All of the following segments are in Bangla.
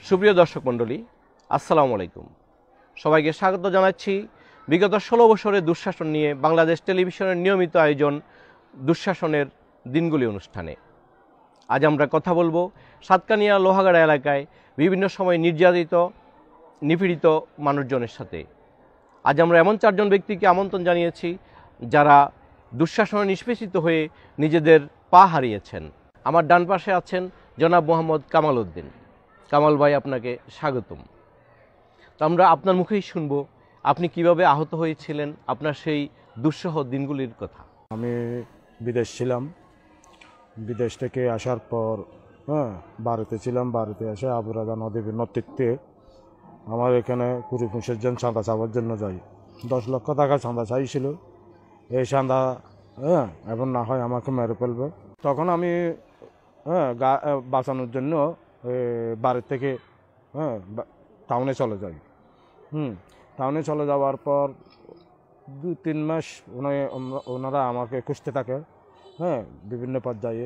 সুপ্রিয় দর্শক মণ্ডলী, আসসালামু আলাইকুম। সবাইকে স্বাগত জানাচ্ছি বিগত 16 বছরের দুঃশাসন নিয়ে বাংলাদেশ টেলিভিশনের নিয়মিত আয়োজন দুঃশাসনের দিনগুলি অনুষ্ঠানে। আজ আমরা কথা বলবো সাতকানিয়া লোহাগাড়া এলাকায় বিভিন্ন সময় নির্যাতিত নিপীড়িত মানুষজনের সাথে। আজ আমরা এমন 4 জন ব্যক্তিকে আমন্ত্রণ জানিয়েছি যারা দুঃশাসনে নিষ্পেষিত হয়ে নিজেদের পা হারিয়েছেন। আমার ডান পাশে আছেন জনাব মোহাম্মদ কামাল উদ্দিন। কামাল ভাই, আপনাকে স্বাগতম। তো আমরা আপনার মুখেই শুনব আপনি কিভাবে আহত হয়েছিলেন, আপনার সেই দুঃসহ দিনগুলির কথা। আমি বিদেশ ছিলাম, বিদেশ থেকে আসার পর বাড়িতে ছিলাম। বাড়িতে এসে আবু রাজা নদীর নেতৃত্বে আমার এখানে কুড়িপুষের জন চাঁদা চাওয়ার জন্য যাই। 10 লক্ষ টাকা চাঁদা চাইছিল। এই চাঁদা এখন না হয় আমাকে মেরে ফেলবে। তখন আমি বাঁচানোর জন্য বাড়ি থেকে টাউনে চলে যাই। টাউনে চলে যাওয়ার পর 2-3 মাস ওনারা আমাকে খুঁজতে থাকে, বিভিন্ন পর্যায়ে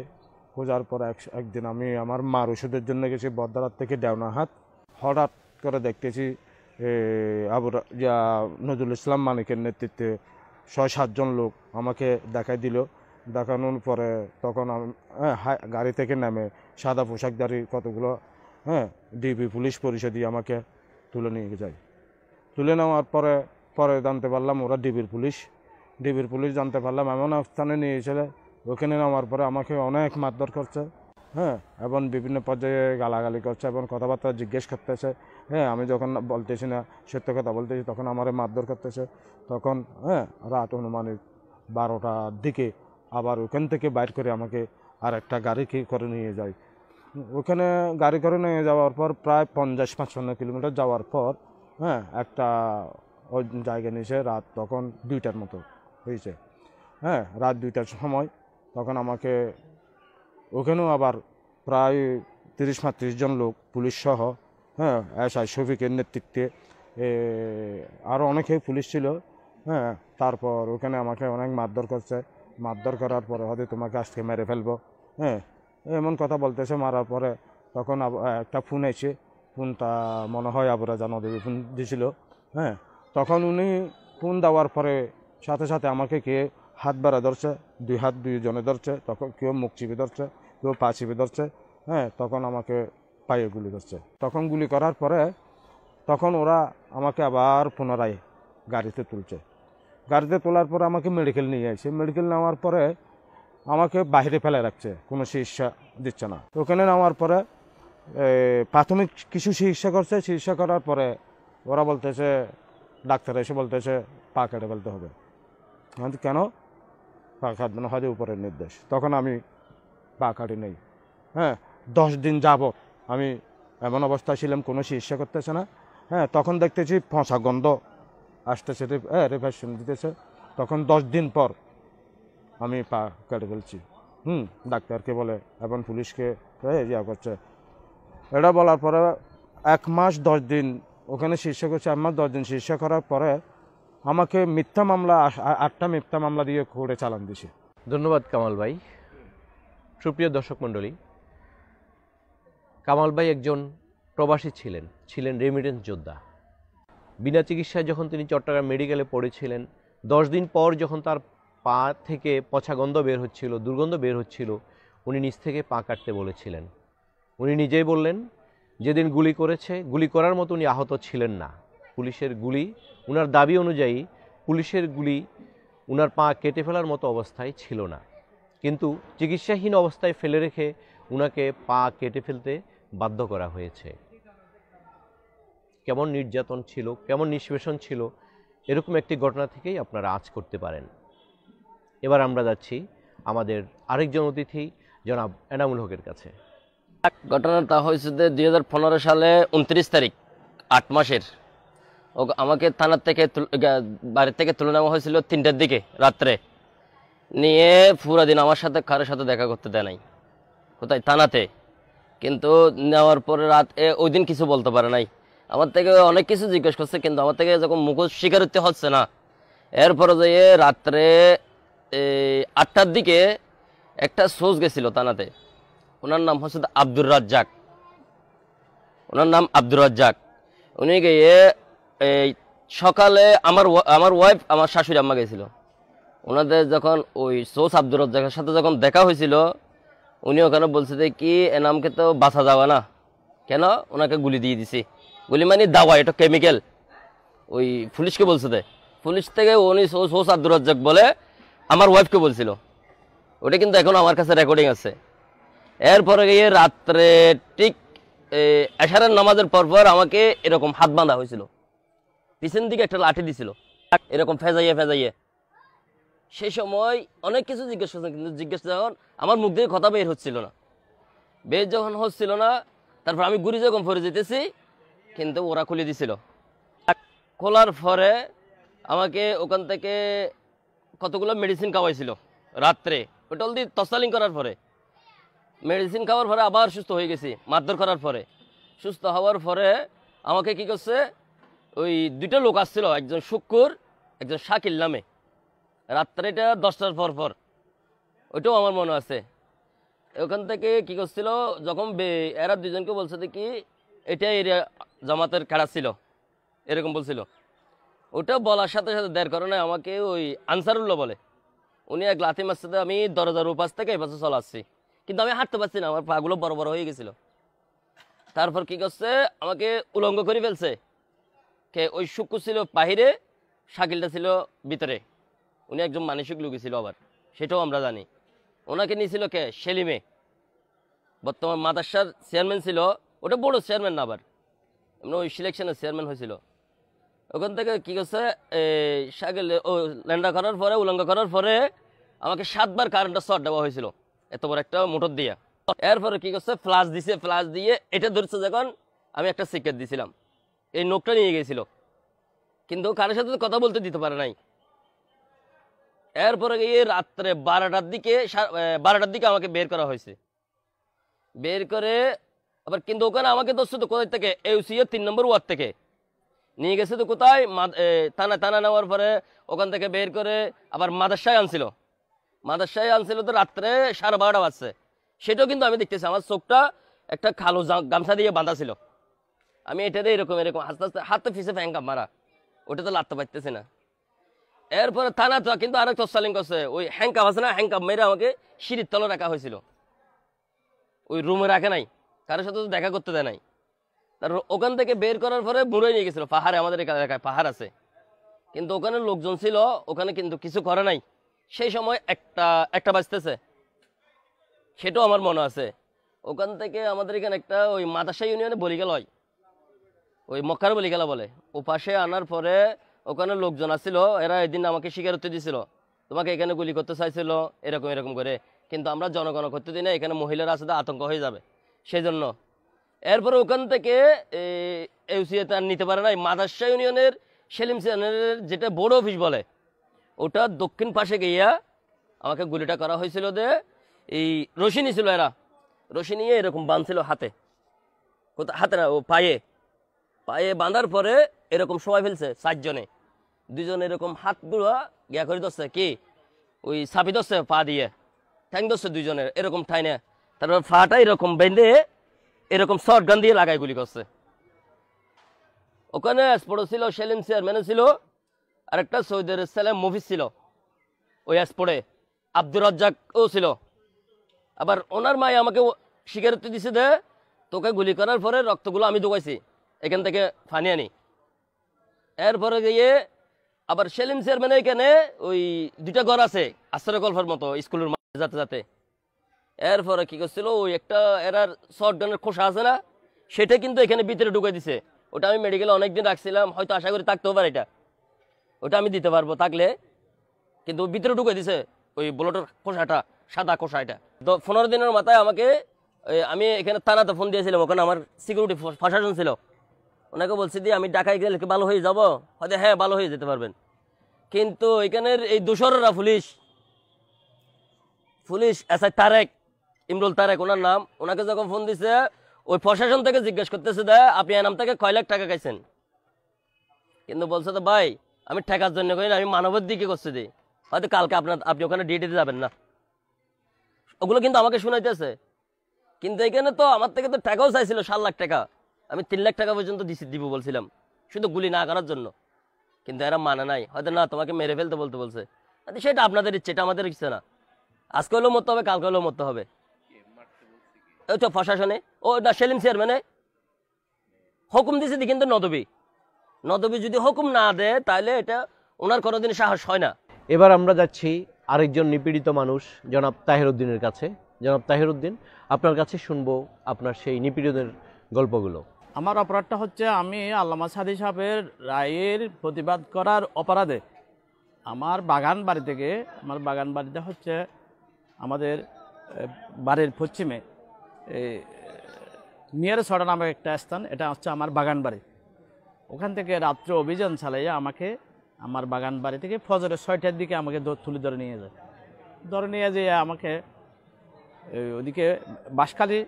খোঁজার পর একদিন আমি আমার মার ওষুধের জন্য গেছি বর্দারাত থেকে দেওনাহাট। হঠাৎ করে দেখতেছি নজরুল ইসলাম মানিকের নেতৃত্বে 6-7 জন লোক আমাকে দেখাই দিল। দেখানোর পরে তখন আমি গাড়ি থেকে নেমে সাদা পোশাকধারী কতগুলো ডিবি পুলিশ পরিষদই আমাকে তুলে নিয়ে যায়। তুলে নেওয়ার পরে জানতে পারলাম ওরা ডিবির পুলিশ জানতে পারলাম এমন স্থানে নিয়ে এসে ওখানে নেওয়ার পরে আমাকে অনেক মারধর করছে, এবং বিভিন্ন পর্যায়ে গালাগালি করছে এবং কথাবার্তা জিজ্ঞেস করতেছে। আমি যখন বলতেছি না, সত্য কথা বলতেছি, তখন আমার মারধর করতেছে। তখন রাত অনুমানিক 12টার দিকে আবার ওখান থেকে বাইর করে আমাকে আর একটা গাড়ি করে নিয়ে যায়। ওখানে গাড়ি করে নিয়ে যাওয়ার পর প্রায় 50-55 কিলোমিটার যাওয়ার পর একটা ওই জায়গা নিয়েছে। রাত তখন 2টার মতো হয়েছে। রাত 2টার সময় তখন আমাকে ওখানেও আবার প্রায় 30-35 জন লোক পুলিশ সহ এসআই শফিকের নেতৃত্বে আরও অনেকে পুলিশ ছিল। তারপর ওখানে আমাকে অনেক মারধর করছে। মারধর করার পরে হয়তো তোমাকে আজকে মেরে ফেলবো, এমন কথা বলতেছে। মারার পরে তখন একটা ফোন এসে, ফোনটা মনে হয় আবু রাজা নদী ফোন দিয়েছিল। তখন উনি ফোন দেওয়ার পরে সাথে সাথে আমাকে কে হাত বাড়া ধরছে, 2 হাত 2 জনে ধরছে। তখন কেউ মুখ চিপে ধরছে, কেউ পা চিপে ধরছে। তখন আমাকে পায়ে গুলি করছে। তখন গুলি করার পরে তখন ওরা আমাকে আবার পুনরায় গাড়িতে তুলছে। গাড়িতে তোলার পরে আমাকে মেডিকেল নিয়ে আসছে। মেডিকেল নেওয়ার পরে আমাকে বাইরে ফেলে রাখছে, কোনো চিকিৎসা দিচ্ছে না। ওখানে নেওয়ার পরে প্রাথমিক কিছু চিকিৎসা করছে। চিকিৎসা করার পরে ওরা বলতেছে, ডাক্তার এসে বলতেছে পা কেটে ফেলতে হবে। কেন? পা কাটবে না, হয়তো উপরের নির্দেশ। তখন আমি পা কাটি নেই। 10 দিন যাবত আমি এমন অবস্থায় ছিলাম, কোনো চিকিৎসা করতেছে না। তখন দেখতেছি পচা গন্ধ আসতেছে, রেফারেশন দিতেছে। তখন 10 দিন পর আমি পা কেটে ফেলছি। ডাক্তারকে বলে এবং পুলিশকে ইয়া করছে। এটা বলার পরে 1 মাস 10 দিন ওখানে চিকিৎসা করছে। 1 মাস 10 দিন চিকিৎসা করার পরে আমাকে মিথ্যা মামলা 8টা মিথ্যা মামলা দিয়ে কোর্টে চালান দিছে। ধন্যবাদ কামাল ভাই। সুপ্রিয় দর্শক মণ্ডলী, কামাল ভাই একজন প্রবাসী ছিলেন রেমিটেন্স যোদ্ধা। বিনা চিকিৎসায় যখন তিনি চট্টগ্রাম মেডিকেলে পড়েছিলেন, 10 দিন পর যখন তার পা থেকে পচা গন্ধ বের হচ্ছিল, দুর্গন্ধ বের হচ্ছিল, উনি নিজ থেকে পা কাটতে বলেছিলেন। উনি নিজেই বললেন যেদিন গুলি করেছে, গুলি করার মতো উনি আহত ছিলেন না। পুলিশের গুলি, উনার দাবি অনুযায়ী পুলিশের গুলি উনার পা কেটে ফেলার মতো অবস্থায় ছিল না, কিন্তু চিকিৎসাহীন অবস্থায় ফেলে রেখে উনাকে পা কেটে ফেলতে বাধ্য করা হয়েছে। কেমন নির্যাতন ছিল, কেমন নিষ্পেষণ ছিল, এরকম একটি ঘটনা থেকেই আপনারা আজ করতে পারেন। এবার আমরা যাচ্ছি আমাদের আরেকজন অতিথি জনাব এনামুল হকের কাছে। ঘটনাটা হয়েছে যে 2015 সালে 29 তারিখ 8 মাসের। আমাকে থানার থেকে বাড়ির থেকে তুলে নেওয়া হয়েছিল 3টার দিকে রাত্রে। নিয়ে পুরা দিন আমার সাথে কারোর সাথে দেখা করতে দেয় নাই। কোথায়? থানাতে। কিন্তু নেওয়ার পরে রাত ওই দিন কিছু বলতে পারে নাই। আমার থেকে অনেক কিছু জিজ্ঞেস করছে, কিন্তু আমার থেকে যখন মুখোশ স্বীকারোক্তি হচ্ছে না, এরপরে যে রাত্রে 8টার দিকে একটা সোর্স গেছিল থানাতে। ওনার নাম হচ্ছে আব্দুর রাজ্জাক। ওনার নাম আব্দুর রাজ্জাক। উনি গিয়ে এই সকালে আমার ওয়াইফ আমার শাশুড়ি আম্মা গেছিল। ওনাদের যখন ওই সোস আব্দুর রাজ্জাকের সাথে যখন দেখা হয়েছিল, উনি ওখানে বলছে যে কি এনামকে তো বাঁচা যাবে না, কেন ওনাকে গুলি দিয়ে দিছি। গুলি মানে দাওয়া, এটা কেমিক্যাল। ওই পুলিশকে বলছে দে, পুলিশ থেকে উনি সোস আব্দুর রাজ্জাক বলে আমার ওয়াইফকে বলছিল। ওটা কিন্তু এখন আমার কাছে রেকর্ডিং আছে। এরপরে গিয়ে রাত্রে ঠিক এশারের নামাজের পরপর আমাকে এরকম হাত বাঁধা হয়েছিল, পিছন দিকে একটা লাঠি দিছিল এরকম ফেজাইয়ে ফেজাইয়ে। সেই সময় অনেক কিছু জিজ্ঞেস করছেন, কিন্তু জিজ্ঞেস যখন আমার মুখ দিয়ে কথা বের হচ্ছিল না, বের যখন হচ্ছিল না, তারপর আমি গুড়ি যখন পরে যেতেছি, কিন্তু ওরা খুলে দিছিল। খোলার পরে আমাকে ওখান থেকে কতগুলো মেডিসিন খাওয়াইছিল রাত্রে। ওটা অলরেডি তসলিং করার পরে, মেডিসিন খাওয়ার পরে আবার সুস্থ হয়ে গেছি। মারধর করার পরে সুস্থ হওয়ার পরে আমাকে কি করছে, ওই দুইটা লোক আসছিল, একজন শুক্কুর, একজন শাকিল নামে, রাত্রেটা 10টার পর ওইটাও আমার মনে আছে। ওখান থেকে কি করছিল, যখন এরা দুজনকে বলছে কি এটা এরিয়া জামাতের খেড়া ছিল, এরকম বলছিল। ওটা বলার সাথে সাথে দেড় কারণে আমাকে ওই আনসারুল্লাহ বলে, উনি এক লাথি মারছে। আমি দরজার উপাস থেকে এই পাশে চলে আসছি, কিন্তু আমি হাঁটতে পারছি না, আমার পাগুলো বড় বড় হয়ে গেছিল। তারপর কি করছে, আমাকে উলঙ্গ করে ফেলছে। কে ওই শুক্কু ছিল বাহিরে, শাকিলটা ছিল ভিতরে। উনি একজন মানসিক রোগী ছিল আবার, সেটাও আমরা জানি। ওনাকে নিয়েছিল কে, সেলিমে, বর্তমান মাদ্রাসার চেয়ারম্যান ছিল। ওটা বড় চেয়ারম্যান না, আবার এমনি ওই সিলেকশনের চেয়ারম্যান হয়েছিল। ওখান থেকে কি করছে, শাকিল ও ল্যান্ডা করার পরে, উলঙ্গ করার পরে আমাকে 7 বার কারেন্টের শট দেওয়া হয়েছিল, এত বড় একটা মোটর দিয়া। এরপরে কি করছে, ফ্লাশ দিছে, ফ্লাশ দিয়ে এটা ধরছে যখন, আমি একটা সিগারেট দিছিলাম, এই নোকটা নিয়ে গেছিল, কিন্তু কারোর সাথে কথা বলতে দিতে পারে নাই। এরপরে গিয়ে রাত্রে 12টার দিকে আমাকে বের করা হয়েছে। বের করে আবার, কিন্তু ওখানে আমাকে ধরছে তো কোথায় থেকে, ইউসিএ 3 নম্বর ওয়ার্ড থেকে নিয়ে গেছে। তো কোথায়, থানা নেওয়ার পরে ওখান থেকে বের করে আবার মাদ্রাসায় আনছিল। তো রাত্রে 12:30 বাজছে। সেটাও কিন্তু আমি দেখতেছি, আমার চোখটা একটা কালো গামছা দিয়ে বাঁধা ছিল। আমি এটাতে এরকম আস্তে আস্তে হাতে ফিসে ফ্যাঙ্কাপ মারা, ওটা তো লাগতে পারতেছি না। এরপরে থানা তো কিন্তু আরেক তসলিং করছে, ওই হ্যাঙ্কাপ আছে না, হ্যাঙ্কাপ মেরে আমাকে সিঁড়ির তলে রাখা হয়েছিল, ওই রুমে রাখে নাই, কারোর সাথে তো দেখা করতে দেয় নাই। তারপর ওখান থেকে বের করার পরে মুড়ে নিয়ে গেছিল পাহাড়ে, আমাদের এলাকায় পাহাড় আছে, কিন্তু ওখানে লোকজন ছিল, ওখানে কিন্তু কিছু করে নাই। সেই সময় একটা বাজতেছে, সেটাও আমার মনে আছে। ওখান থেকে আমাদের এখানে একটা ওই মাদ্রাসা ইউনিয়নে বলিগেল হয়, ওই মক্কার বলিগেলা বলে, ও পাশে আনার পরে ওখানে লোকজন আসছিল, এরা এদিন আমাকে স্বীকারোক্তি দিছিল, তোমাকে এখানে গুলি করতে চাইছিল এরকম করে, কিন্তু আমরা জনগণ করতে দিই না, এখানে মহিলারা আসলে আতঙ্ক হয়ে যাবে সেই জন্য। এরপরে ওখান থেকে ইউসিএতে আর নিতে পারে নাই। মাদ্রাসা ইউনিয়নের সেলিম সিয়ানের যেটা বড় অফিস বলে, ওটা দক্ষিণ পাশে গিয়া আমাকে গুলিটা করা হয়েছিল। এই রশি নিয়েছিল, এরা রশি নিয়ে এরকম বাঁধছিল হাতে না, ও পায়ে বাঁধার পরে এরকম সবাই ফেলছে 4 জনে, 2 জন এরকম হাতগুলো গিয়া করে ধরছে, কি ওই ছাপি ধরছে পা দিয়ে, ঠ্যাং ধরছে 2 জনের এরকম ঠাইনে। তারপর ফাটা এরকম বেঁধে এরকম শর্ট গান দিয়ে লাগাই গুলি করছে। ওখানে স্পোর্ট ছিল, সেলিম চেয়ারম্যানও ছিল, আরেকটা সৌদের সালেম মফিজ ছিল ওই স্পোর্টে, আব্দুর রাজ্জাকও ছিল। আবার ওনার মাই আমাকে স্বীকারোক্তি দিছে যে তোকে গুলি করার পরে রক্তগুলো আমি ঢুকাইছি, এখান থেকে ফানি আনি। এরপরে গিয়ে আবার সেলিম চেয়ারম্যান এখানে ওই 2টা ঘর আছে আশ্রয় গল্পের মতো স্কুলের যাতে। এরপরে কি করছিল, ওই একটা এরার শর্ট গানের খোসা আছে না, সেটা কিন্তু এখানে ভিতরে ঢুকে দিছে। ওটা আমি মেডিকেলে অনেকদিন রাখছিলাম, হয়তো আশা করি থাকতেও পারে, ওটা আমি দিতে পারবো থাকলে, কিন্তু ভিতরে ঢুকে দিছে ওই বুলেটের খোসাটা, সাদা খোসা। এটা 15 দিনের মাথায় আমাকে, আমি এখানে থানাতে ফোন দিয়েছিলাম, ওখানে আমার সিকিউরিটি প্রশাসন ছিল, ওনাকে বলছি দিয়ে আমি ঢাকায় গেলে ভালো হয়ে যাবো, হয়তো হ্যাঁ ভালো হয়ে যেতে পারবেন। কিন্তু এখানের এই দোসররা পুলিশ এসআই তারেক, ইমরুল তারেক ওনার নাম, ওনাকে যখন ফোন দিছে, ওই প্রশাসন থেকে জিজ্ঞেস করতেছে যে আপনি এনাম থেকে কয় লাখ টাকা খাইছেন, কিন্তু বলছে তো ভাই আমি ঠেকার জন্য করি না, আমি মানবের দিকে করছি দিই, হয়তো কালকে আপনি ওখানে ডিউটিতে যাবেন না। ওগুলো কিন্তু আমাকে শুনাইতেছে, কিন্তু এখানে তো আমার থেকে তো টাকাও চাইছিল 7 লাখ টাকা, আমি 3 লাখ টাকা পর্যন্ত দিব বলছিলাম, শুধু গুলি না করার জন্য। কিন্তু এরা মানে নাই, হয়তো না তোমাকে মেরে ফেলতে বলছে। সেটা আপনাদের ইচ্ছে, এটা আমাদের ইচ্ছে না। আজকে হলেও মরতে হবে, কালকে হলেও মরতে হবে। ওই তো প্রশাসনে, ও না সেলিম চেয়ারম্যানে হুকুম দিয়েছে, কিন্তু নদবী যদি হুকুম না দেয় তাহলে এটা ওনার কোনোদিন সাহস হয় না। এবার আমরা যাচ্ছি আরেকজন নিপীড়িত মানুষ জনাব তাহের উদ্দিনের কাছে। জনাব তাহের উদ্দিন, আপনার কাছে শুনবো আপনার সেই নিপীড়নের গল্পগুলো। আমার অপরাধটা হচ্ছে, আমি আল্লামা সাদি সাহেবের রায়ের প্রতিবাদ করার অপরাধে আমার বাগান বাড়িতে হচ্ছে আমাদের বাড়ির পশ্চিমে নিয়ারে ছড়া নামে একটা স্থান, এটা হচ্ছে আমার বাগান বাড়ি। ওখান থেকে রাত্রে অভিযান চালাইয়া আমাকে আমার বাগান বাড়ি থেকে ফজরের 6টার দিকে আমাকে তুলে ধরে নিয়ে যায়। যেয়ে আমাকে ওদিকে বাঁশখালী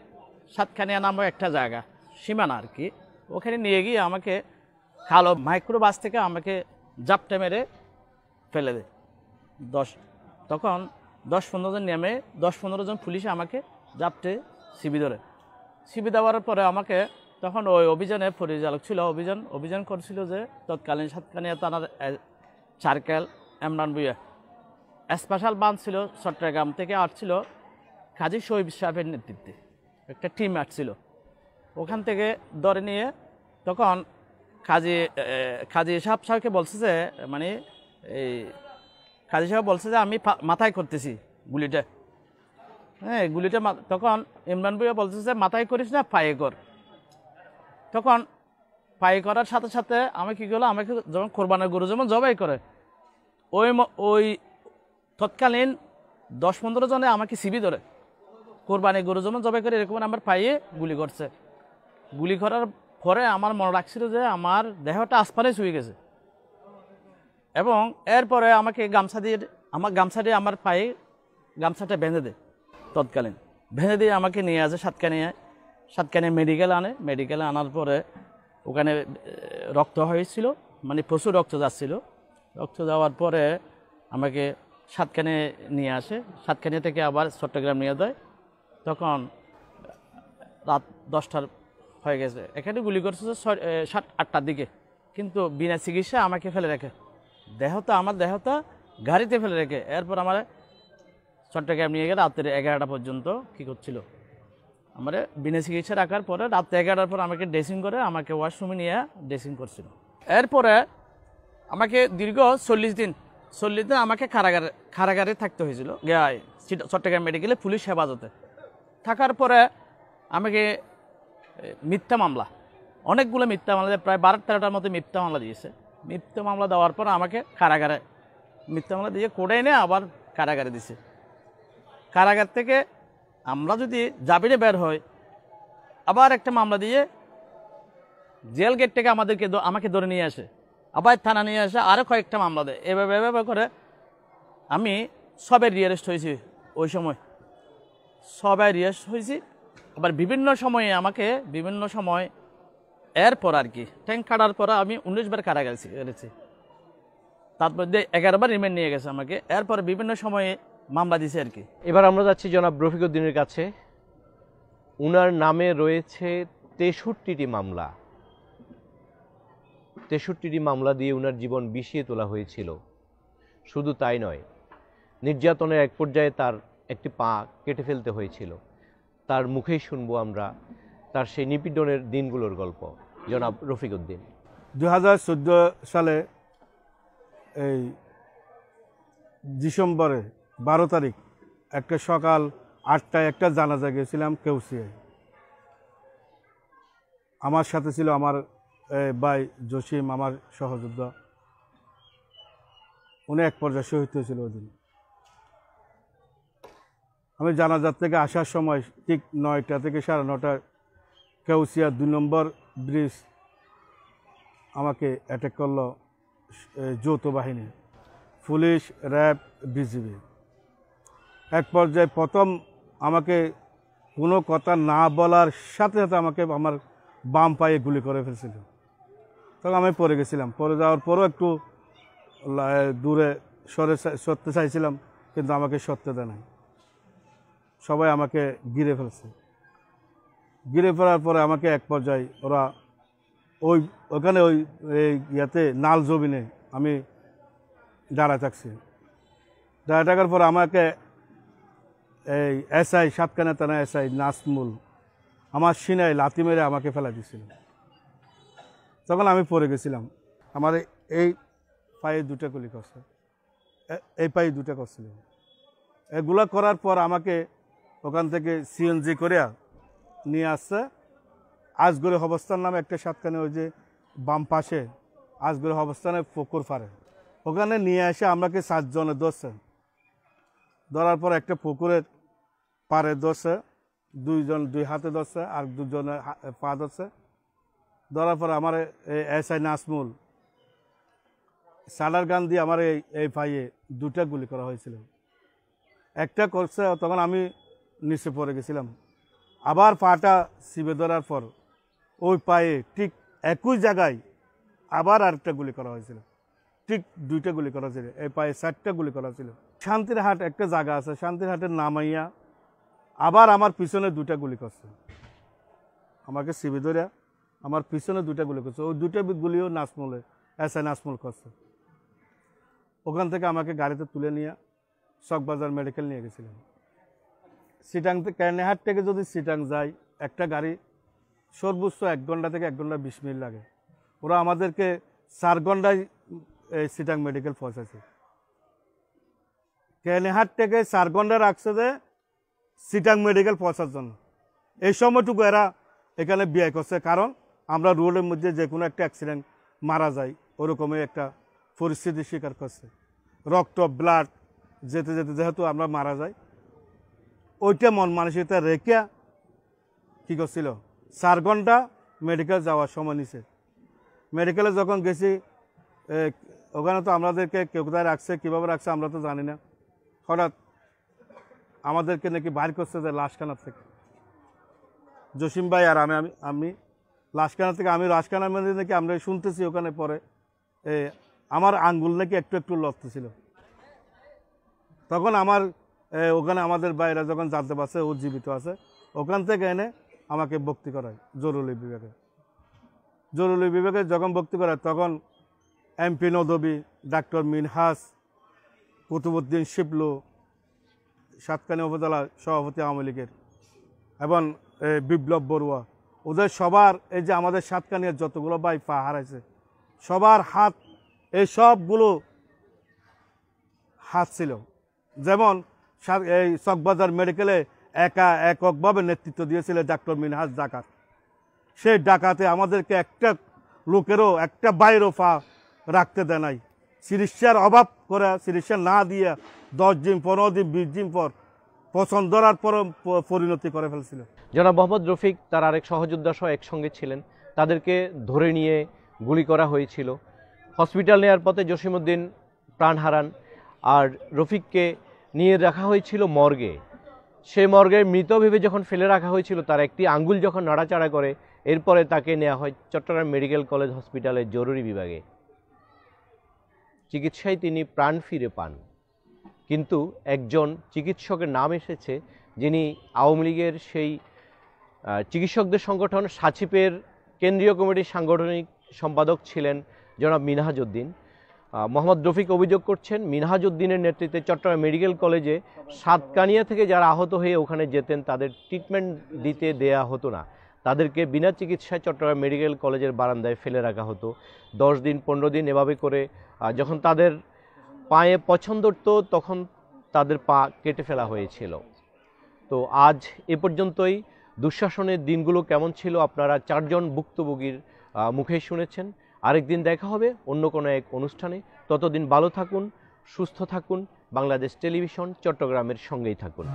সাতখানিয়া নামে একটা জায়গা, সীমানা আর কি, ওখানে নিয়ে গিয়ে আমাকে কালো মাইক্রোবাস থেকে আমাকে জাপটে মেরে ফেলে দেয়। তখন 10-15 জন নেমে 10-15 জন পুলিশ আমাকে জাপটে সিবি দেওয়ার পরে আমাকে তখন ওই অভিযানের পরিচালক ছিল, অভিযান করছিল যে তৎকালীন সাতকানিয়া থানার circle Emran Bhuiyan, special branch ছিল চট্টগ্রাম থেকে আসছিল কাজী শহীদ সাহেবের নেতৃত্বে একটা টিম আসছিল। ওখান থেকে ধরে নিয়ে তখন কাজী সাহেবকে বলছে যে, মানে এই কাজী সাহেব বলছে যে আমি মাথায় করতেছি গুলিটা। হ্যাঁ, গুলিটা তখন ইমরান ভুঁইয়া বলছে যে মাথায় করিস না, পায়ে কর। তখন পায়ে করার সাথে সাথে আমি কী করলো, আমাকে যখন কোরবানের গরু যেমন জবাই করে, ওই তৎকালীন 10-15 জনে আমাকে সিবি ধরে কোরবানির গরু যেমন জবাই করে এরকম আমার পায়ে গুলি করছে। গুলি করার পরে আমার মনে রাখছিল যে আমার দেহটা আসপানে ছুঁয়ে গেছে, এবং এরপরে আমাকে গামছা দিয়ে আমার পায়ে গামছাটা বেঁধে দেয়। তৎকালীন বেঁধে দিয়ে আমাকে নিয়ে আসে সাতকানিয়া মেডিকেলে আনার পরে ওখানে রক্ত হয়েছিল, মানে প্রচুর রক্ত যাচ্ছিল। রক্ত যাওয়ার পরে আমাকে সাতকানিয়া নিয়ে আসে, সাতকানিয়া থেকে আবার চট্টগ্রাম নিয়ে যায়। তখন রাত 10টার হয়ে গেছে। এখানে গুলি করছে 7-8টার দিকে, কিন্তু বিনা চিকিৎসা আমাকে ফেলে রেখে, আমার দেহটা গাড়িতে ফেলে রেখে এরপর আমার চট্টগ্রাম নিয়ে গেলে রাত্রে 11টা পর্যন্ত কী করছিল, আমার বিনা চিকিৎসা রাখার পরে রাত্রে 11টার পর আমাকে ড্রেসিং করে আমাকে ওয়াশরুমে নিয়ে ড্রেসিং করছিল। এরপরে আমাকে দীর্ঘ 40 দিন আমাকে কারাগারে থাকতে হয়েছিল চট্টগ্রাম মেডিকেলে পুলিশ হেফাজতে থাকার পরে আমাকে অনেকগুলো মিথ্যা মামলা, প্রায় 12-13টার মতো মিথ্যা মামলা দিয়েছে। মিথ্যা মামলা দেওয়ার পর আমাকে কারাগারে মিথ্যা মামলা দিয়ে কোর্টে এনে আবার কারাগারে দিছে। কারাগার থেকে আমরা যদি জামিনে বের হই, আবার একটা মামলা দিয়ে জেল গেট থেকে আমাকে ধরে নিয়ে আসে, আবার থানা নিয়ে আসে, আরও কয়েকটা মামলা দেয়। এভাবে করে আমি সবে রিয়ারেস্ট হয়েছি। ওই সময় সবাই রিয়ারেস্ট হয়েছি। আবার বিভিন্ন সময় এরপর আর কি ট্যাঙ্ক কাটার পর আমি 19 বার কারাগারে গেছি। তার মধ্যে 11 বার রিমান্ড নিয়ে গেছে আমাকে। এরপরে বিভিন্ন সময়ে মামলা দিছে আর কি। এবার আমরা যাচ্ছি জনাব রফিক উদ্দিনের কাছে। উনার নামে রয়েছে 63টি মামলা। 63টি মামলা দিয়ে উনার জীবন বিষিয়ে তোলা হয়েছিল। শুধু তাই নয়, নির্যাতনের এক পর্যায়ে তার একটি পা কেটে ফেলতে হয়েছিল। তার মুখেই শুনবো আমরা তার সেই নিপীড়নের দিনগুলোর গল্প। জনাব রফিক উদ্দিন। 2014 সালে এই ডিসেম্বরে 12 তারিখ একটা সকাল 8টায় একটা জানাজা গিয়েছিলাম কেউসিয়ায়। আমার সাথে ছিল আমার ভাই জসিম, আমার সহযোদ্ধা। উনি এক পর্যায়ে শহীদ হয়েছিল ওই দিন। আমি জানাজার থেকে আসার সময় ঠিক 9টা থেকে 9:30 কেউসিয়া 2 নম্বর ব্রিজ আমাকে অ্যাটাক করলো যৌথ বাহিনী, পুলিশ, র্যাব, বিজিবি। এক পর্যায়ে প্রথম আমাকে কোনো কথা না বলার সাথে সাথে আমাকে আমার বাম পায়ে গুলি করে ফেলছিল। তখন আমি পড়ে গেছিলাম। পড়ে যাওয়ার পরও একটু দূরে সরতে চাইছিলাম, কিন্তু আমাকে সরতে দেয় নাই। সবাই আমাকে ঘিরে ফেলছে। ঘিরে ফেলার পরে আমাকে এক পর্যায়ে ওরা ওখানে ইয়াতে নাল জমিনে আমি দাঁড়ায় থাকছি। দাঁড়ায় থাকার পর আমাকে এই এসআই সাতকানা থানা এসআই নাসমুল আমার সিনায় লাথি মেরে আমাকে ফেলা দিয়েছিল। তখন আমি পড়ে গেছিলাম। আমার এই পায়ে 2টা গুলি করছে, এই পায়ে 2টা করছিল। এগুলো করার পর আমাকে ওখান থেকে সিএনজি করে নিয়ে আসছে আজগরে অবস্থান নামে একটা সাতকানে, ওই যে বাম পাশে আজগরে অবস্থানে পুকুর পারে, ওখানে নিয়ে এসে আমাকে 7 জনে ধরছে। ধরার পর একটা পুকুরের পাড়ে ধরছে, 2 হাতে ধরছে আর 2 জনে পা ধরছে। ধরার পর আমার এসআই নাসমুল সালার গান দিয়ে আমার এই পায়ে 2টা গুলি করা হয়েছিল। একটা করছে, তখন আমি নিচে পড়ে গেছিলাম। আবার পাটা চিপে ধরার পর ওই পায়ে ঠিক একই জায়গায় আবার আরেকটা গুলি করা হয়েছিল। ঠিক 2টা গুলি করা ছিল, এই পায়ে 4টা গুলি করা ছিল। শান্তিরহাট একটা জায়গা আছে, শান্তিরহাটের নামাইয়া আবার আমার পিছনে 2টা গুলি করছে। আমাকে চিপে ধরে আমার পিছনে 2টা গুলি করছে। ওই 2টা গুলিও নাসমুলে এসআই নাসমুল করছে। ওখান থেকে আমাকে গাড়িতে তুলে নিয়ে চকবাজার মেডিকেল নিয়ে গেছিলাম। সিটাং থেকে কেরনেহাট থেকে যদি সিটাং যাই, একটা গাড়ি সর্বোচ্চ 1 ঘন্টা থেকে 1 ঘন্টা 20 মিনিট লাগে। ওরা আমাদেরকে 4 ঘন্টায় সিটাং মেডিকেল পৌঁছাছে। কেরনেহাট থেকে 4 ঘন্টা রাখছে যে সিটাং মেডিকেল পৌঁছার জন্য। এই সময়টুকু এরা এখানে ব্যয় করছে, কারণ আমরা রোডের মধ্যে যে কোনো একটা অ্যাক্সিডেন্ট মারা যাই, ওরকমই একটা পরিস্থিতি স্বীকার করছে। রক্ত ব্লাড যেতে যেতে যেহেতু আমরা মারা যাই, ওইটা মন মানসিকতা রেখে কী করছিল, 4 ঘন্টা মেডিকেল যাওয়ার সময় নিছে। মেডিকেলে যখন গেছি, ওখানে তো আমাদেরকে কেউ কোথায় রাখছে, কীভাবে রাখছে আমরা তো জানি না। হঠাৎ আমাদেরকে নাকি বাইর করছে যে লাশখানার থেকে, জসিম ভাই আর আমি লাশখানা থেকে, আমি লাশখানার মধ্যে নাকি আমরা শুনতেছি ওখানে পরে আমার আঙ্গুল নাকি একটু একটু লড়তেছিল। তখন আমার ওখানে আমাদের বাইরে যখন জানতে পারছে ও জীবিত আছে, ওখান থেকে এনে আমাকে ভর্তি করায় জরুরি বিভাগে। জরুরি বিভাগে যখন ভর্তি করায়, তখন এমপি নদবী, ডাক্তার মিনহাস, কুতুবুদ্দিন শিবলু, সাতকানি উপজেলা সভাপতি আওয়ামী লীগের, এবং বিপ্লব বড়ুয়া, ওদের সবার এই যে আমাদের সাতকানিয়ার যতগুলো ভাই পা হারাইছে, সবার হাত, এই সবগুলো হাত ছিল। যেমন এই চকবাজার মেডিকেলে এককভাবে নেতৃত্ব দিয়েছিল ডাক্তার মিনহাজ ডাকাত। সেই ডাকাতে আমাদেরকে একটা লোকেরও, একটা বাইরেও পা রাখতে দেয় নাই। চিকিৎসার অভাব করে, চিকিৎসা না দিয়ে 10 দিন 15 দিন 20 দিন পর পছন্দ ধরার পর পরিণতি করে ফেলছিল। জনাব মোহাম্মদ রফিক তার আরেক সহযোদ্ধা সহ একসঙ্গে ছিলেন, তাদেরকে ধরে নিয়ে গুলি করা হয়েছিল। হসপিটাল নেওয়ার পথে জসিমউদ্দিন প্রাণ হারান, আর রফিককে নিয়ে রাখা হয়েছিল মর্গে। সে মর্গে মৃত ভেবে যখন ফেলে রাখা হয়েছিল, তার একটি আঙ্গুল যখন নাড়াচাড়া করে, এরপরে তাকে নেওয়া হয় চট্টগ্রাম মেডিকেল কলেজ হসপিটালের জরুরি বিভাগে। চিকিৎসায় তিনি প্রাণ ফিরে পান, কিন্তু একজন চিকিৎসকের নাম এসেছে যিনি আওয়ামী লীগের সেই চিকিৎসকদের সংগঠন সাচিপের কেন্দ্রীয় কমিটির সাংগঠনিক সম্পাদক ছিলেন জনাব মিনহাজউদ্দিন। মোহাম্মদ রফিক অভিযোগ করছেন, মিনহাজউদ্দিনের নেতৃত্বে চট্টগ্রাম মেডিকেল কলেজে সাতকানিয়া থেকে যারা আহত হয়ে ওখানে যেতেন, তাদের ট্রিটমেন্ট দিতে দেয়া হতো না। তাদেরকে বিনা চিকিৎসায় চট্টগ্রাম মেডিকেল কলেজের বারান্দায় ফেলে রাখা হতো 10 দিন 15 দিন এভাবে করে। যখন তাদের পায়ে পছন্দ হতো, তখন তাদের পা কেটে ফেলা হয়েছিল। তো আজ এ পর্যন্তই। দুঃশাসনের দিনগুলো কেমন ছিল আপনারা 4 জন ভুক্তভোগীর মুখেই শুনেছেন। আরেকদিন দেখা হবে অন্য কোনো এক অনুষ্ঠানে। ততদিন ভালো থাকুন, সুস্থ থাকুন। বাংলাদেশ টেলিভিশন চট্টগ্রামের সঙ্গেই থাকুন।